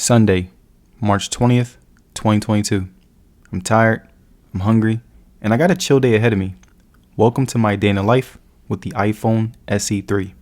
Sunday, March 20th, 2022. I'm tired, I'm hungry, and I got a chill day ahead of me. Welcome to my day in the life with the iPhone SE3.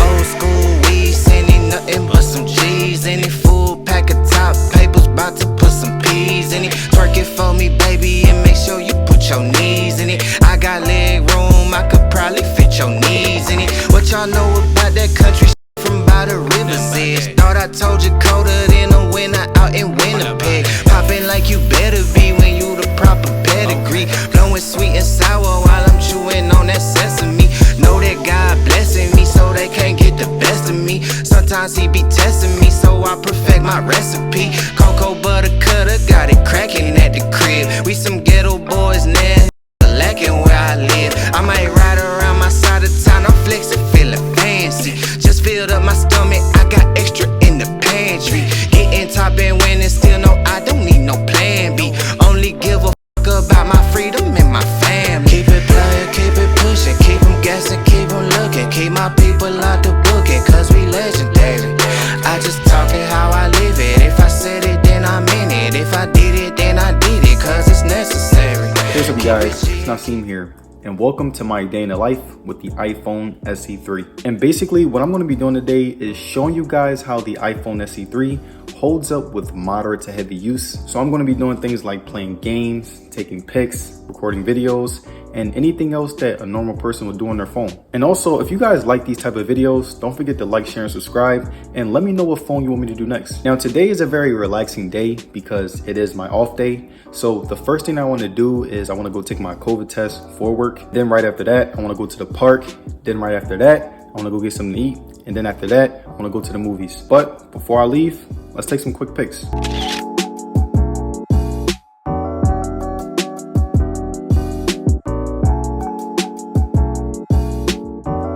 Old school weed, sending nothing but some G's. Any full pack of top papers, about to put some P's in it. Twerk it for me, baby, and make sure you put your knees in it. I got leg room, I could probably fit your knees in it. What y'all know about that country from by the river's edge? Thought I told you colder than a winter out in Winnipeg. Popping like you better be when you the proper pedigree. Blowing sweet and sour while I'm chewing on that sesame. Know that God blessing me so they can't get the best of me. Sometimes he be testing me so I perfect my recipe. Cocoa butter cutter, got it cracking at the crib. We some ghetto boys now, lacking where I live. I might ride around my side of town, I'm flexing, feeling fancy. Just filled up my stomach, I got extra in the pantry. Getting top and winning, still no, I don't need no plan B. Only give a fuck about my freedom and my family. Keep it playing, keep it pushing, keep them guessing, keep them looking. Keep my people out the booking, cause we legendary. I just talking how I live it. If I said it, then I meant it. If I did it, then I did it, cause it's necessary. What's up, guys? It's Nasim here, and welcome to my day in the life with the iPhone SE3. And basically what I'm going to be doing today is showing you guys how the iPhone SE3 holds up with moderate to heavy use. So I'm going to be doing things like playing games, taking pics, recording videos, and anything else that a normal person would do on their phone. And also, if you guys like these type of videos, don't forget to like, share, and subscribe, and let me know what phone you want me to do next. Now, today is a very relaxing day because it is my off day. So the first thing I want to do is I want to go take my COVID test for work. Then right after that, I want to go to the park. Then right after that, I want to go get something to eat. And then after that, I want to go to the movies. But before I leave, let's take some quick pics.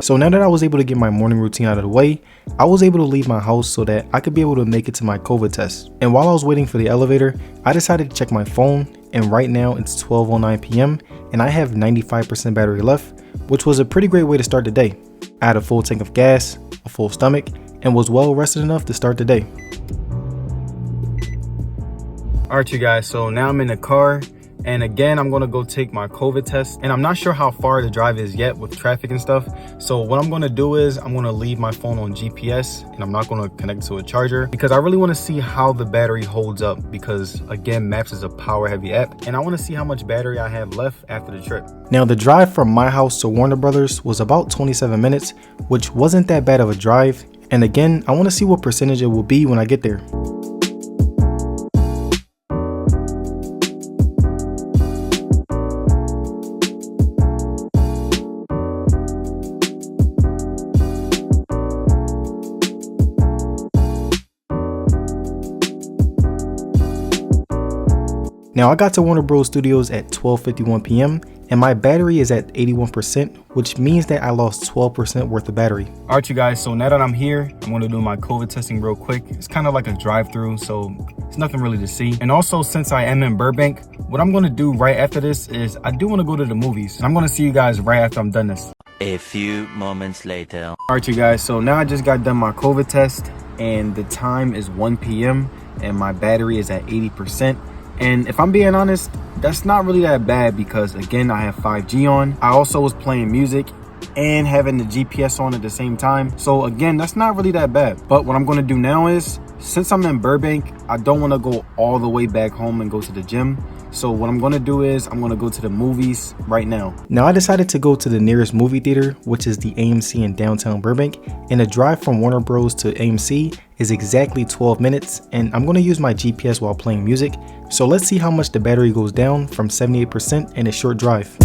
So now that I was able to get my morning routine out of the way, I was able to leave my house so that I could be able to make it to my COVID test. And while I was waiting for the elevator, I decided to check my phone, and right now it's 12:09 p.m. and I have 95% battery left, which was a pretty great way to start the day. I had a full tank of gas, a full stomach, and was well rested enough to start the day. Alright, you guys, so now I'm in the car. And again, I'm gonna go take my COVID test, and I'm not sure how far the drive is yet with traffic and stuff. So what I'm gonna do is I'm gonna leave my phone on GPS, and I'm not gonna connect to a charger because I really wanna see how the battery holds up, because again, Maps is a power heavy app, and I wanna see how much battery I have left after the trip. Now, the drive from my house to Warner Brothers was about 27 minutes, which wasn't that bad of a drive. And again, I wanna see what percentage it will be when I get there. Now, I got to Warner Bros. Studios at 12:51 p.m. and my battery is at 81%, which means that I lost 12% worth of battery. All right, you guys, so now that I'm here, I'm gonna do my COVID testing real quick. It's kind of like a drive-through, so it's nothing really to see. And also, since I am in Burbank, what I'm gonna do right after this is I do wanna go to the movies. And I'm gonna see you guys right after I'm done this. A few moments later. All right, you guys, so now I just got done my COVID test, and the time is 1 p.m. and my battery is at 80%. And if I'm being honest, that's not really that bad because again, I have 5G on. I also was playing music and having the GPS on at the same time. So again, that's not really that bad. But what I'm gonna do now is, since I'm in Burbank, I don't wanna go all the way back home and go to the gym. So what I'm gonna do is I'm gonna go to the movies right now. Now, I decided to go to the nearest movie theater, which is the AMC in downtown Burbank. And the drive from Warner Bros. To AMC is exactly 12 minutes. And I'm gonna use my GPS while playing music. So let's see how much the battery goes down from 78% in a short drive.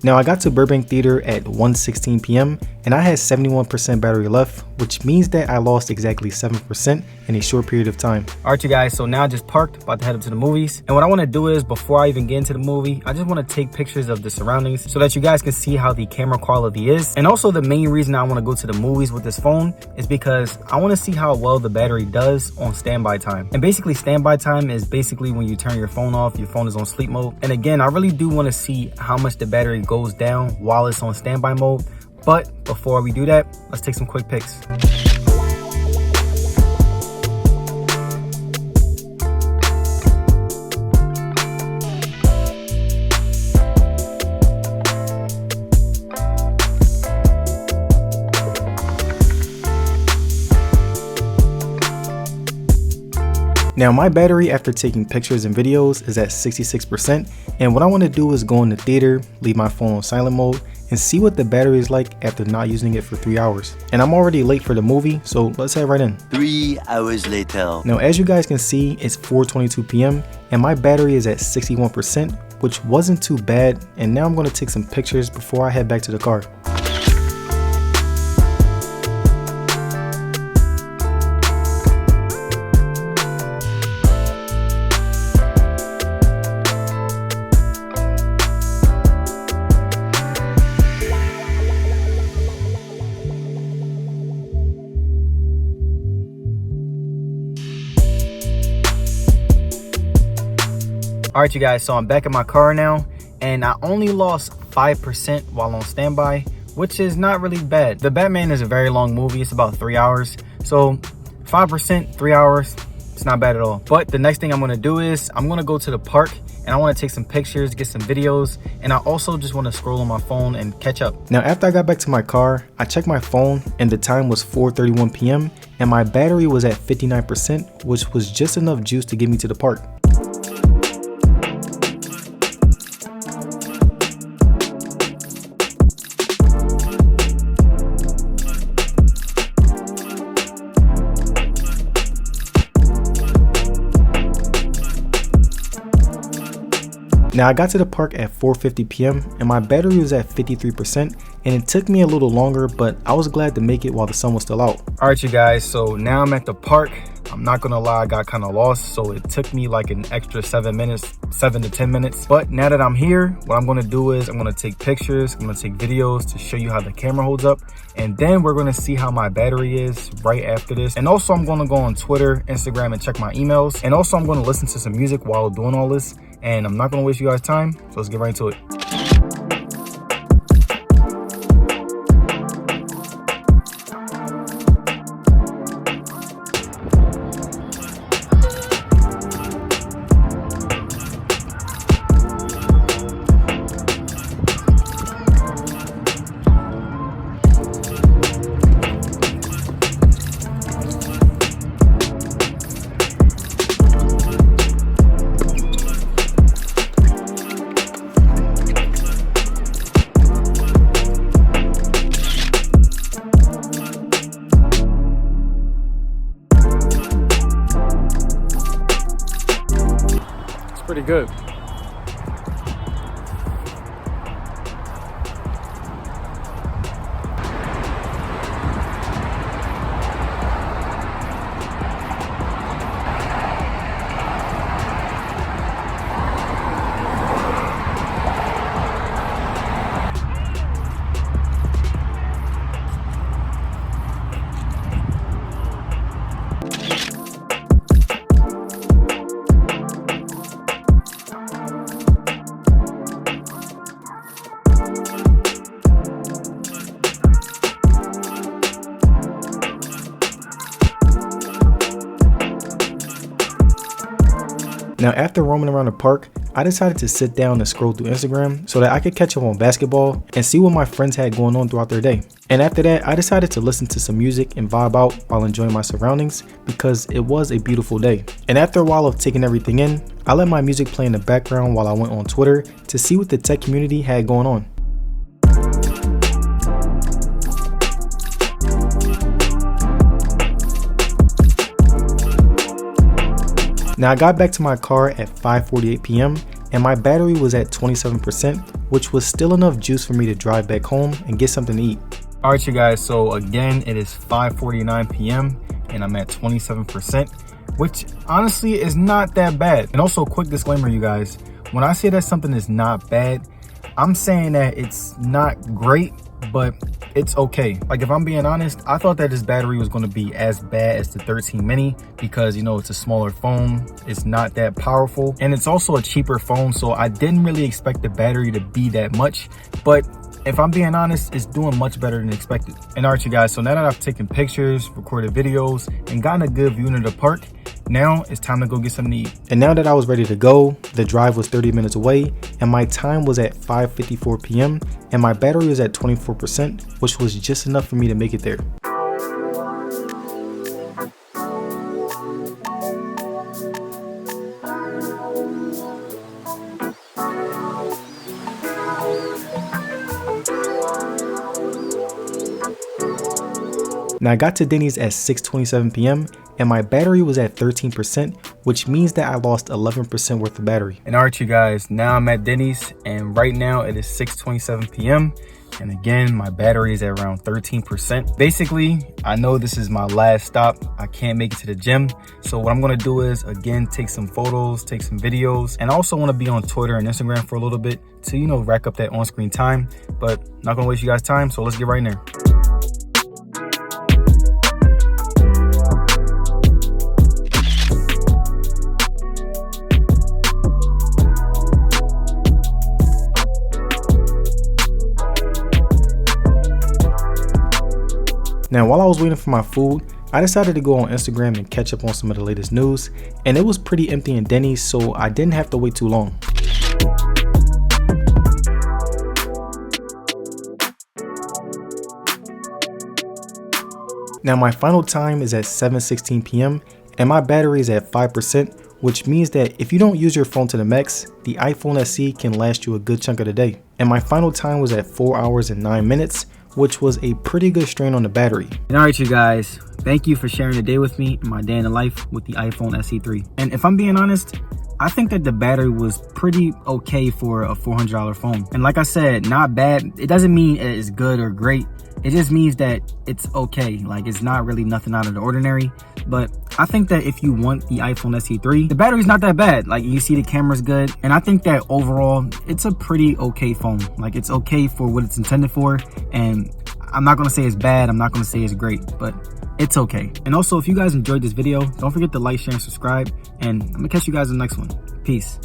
Now, I got to Burbank Theater at 1:16 p.m. and I had 71% battery left, which means that I lost exactly 7% in a short period of time. Alright you guys, so now I just parked, about to head up to the movies. And what I want to do is, before I even get into the movie, I just want to take pictures of the surroundings so that you guys can see how the camera quality is. And also the main reason I want to go to the movies with this phone is because I want to see how well the battery does on standby time. And basically standby time is basically when you turn your phone off, your phone is on sleep mode. And again, I really do want to see how much the battery goes down while it's on standby mode. But before we do that, let's take some quick pics. Now my battery after taking pictures and videos is at 66%, and what I want to do is go in the theater, leave my phone on silent mode, and see what the battery is like after not using it for 3 hours. And I'm already late for the movie, so let's head right in. 3 hours later. Now as you guys can see, it's 4:22 p.m. and my battery is at 61%, which wasn't too bad, and now I'm going to take some pictures before I head back to the car. Alright you guys, so I'm back in my car now, and I only lost 5% while on standby, which is not really bad. The Batman is a very long movie, it's about 3 hours, so 5%, 3 hours, it's not bad at all. But the next thing I'm gonna do is, I'm gonna go to the park, and I wanna take some pictures, get some videos, and I also just wanna scroll on my phone and catch up. Now after I got back to my car, I checked my phone, and the time was 4:31 p.m., and my battery was at 59%, which was just enough juice to get me to the park. Now I got to the park at 4:50 p.m. and my battery was at 53%, and it took me a little longer, but I was glad to make it while the sun was still out. Alright you guys, so now I'm at the park. I'm not gonna lie, I got kind of lost, so it took me like an extra 7 to 10 minutes. But now that I'm here, what I'm gonna do is I'm gonna take pictures, I'm gonna take videos to show you how the camera holds up, and then we're gonna see how my battery is right after this. And also I'm gonna go on Twitter, Instagram, and check my emails. And also I'm gonna listen to some music while doing all this. And I'm not gonna waste you guys' time, so let's get right into it. Pretty good. Now after roaming around the park, I decided to sit down and scroll through Instagram so that I could catch up on basketball and see what my friends had going on throughout their day. And after that, I decided to listen to some music and vibe out while enjoying my surroundings because it was a beautiful day. And after a while of taking everything in, I let my music play in the background while I went on Twitter to see what the tech community had going on. Now I got back to my car at 5:48 p.m. and my battery was at 27%, which was still enough juice for me to drive back home and get something to eat. All right, you guys, so again, it is 5:49 p.m. and I'm at 27%, which honestly is not that bad. And also, quick disclaimer, you guys, when I say that something is not bad, I'm saying that it's not great, but it's okay. Like, if I'm being honest, I thought that this battery was going to be as bad as the 13 mini because, you know, it's a smaller phone, it's not that powerful, and it's also a cheaper phone, so I didn't really expect the battery to be that much. But if I'm being honest, it's doing much better than expected. And all right, you guys, so now that I've taken pictures, recorded videos, and gotten a good view into the park, now it's time to go get something to eat. And now that I was ready to go, the drive was 30 minutes away, and my time was at 5:54 p.m. and my battery was at 24%, which was just enough for me to make it there. Now I got to Denny's at 6:27 p.m. and my battery was at 13%, which means that I lost 11% worth of battery. And all right, you guys, now I'm at Denny's and right now it is 6:27 p.m. and again, my battery is at around 13%. Basically, I know this is my last stop. I can't make it to the gym. So what I'm gonna do is, again, take some photos, take some videos, and I also wanna be on Twitter and Instagram for a little bit to, you know, rack up that on-screen time, but not gonna waste you guys' time, so let's get right in there. Now, while I was waiting for my food, I decided to go on Instagram and catch up on some of the latest news, and it was pretty empty in Denny's, so I didn't have to wait too long. Now, my final time is at 7:16 p.m. and my battery is at 5%, which means that if you don't use your phone to the max, the iPhone SE can last you a good chunk of the day. And my final time was at 4 hours and 9 minutes, which was a pretty good strain on the battery. And all right, you guys, thank you for sharing the day with me and my day in the life with the iPhone SE3. And if I'm being honest, I think that the battery was pretty okay for a $400 phone. And like I said, not bad. It doesn't mean it's good or great. It just means that it's okay. Like, it's not really nothing out of the ordinary. But I think that if you want the iPhone SE3, the battery's not that bad. Like, you see the camera's good. And I think that overall, it's a pretty okay phone. Like, it's okay for what it's intended for. And I'm not gonna say it's bad. I'm not gonna say it's great, but it's okay. And also, if you guys enjoyed this video, don't forget to like, share, and subscribe. And I'm gonna catch you guys in the next one. Peace.